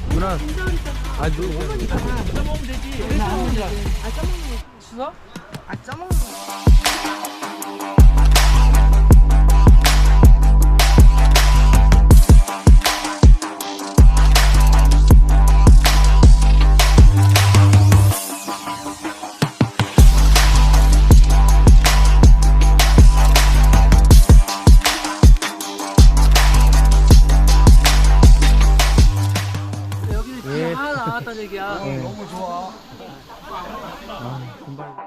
누나. 아, 짜먹으면 되지. 아 짜먹는 거 수사? 아 짜먹는 거 여기는 진짜 하나 나왔다는 얘기야. 네. 너무 좋아. 아, 금발.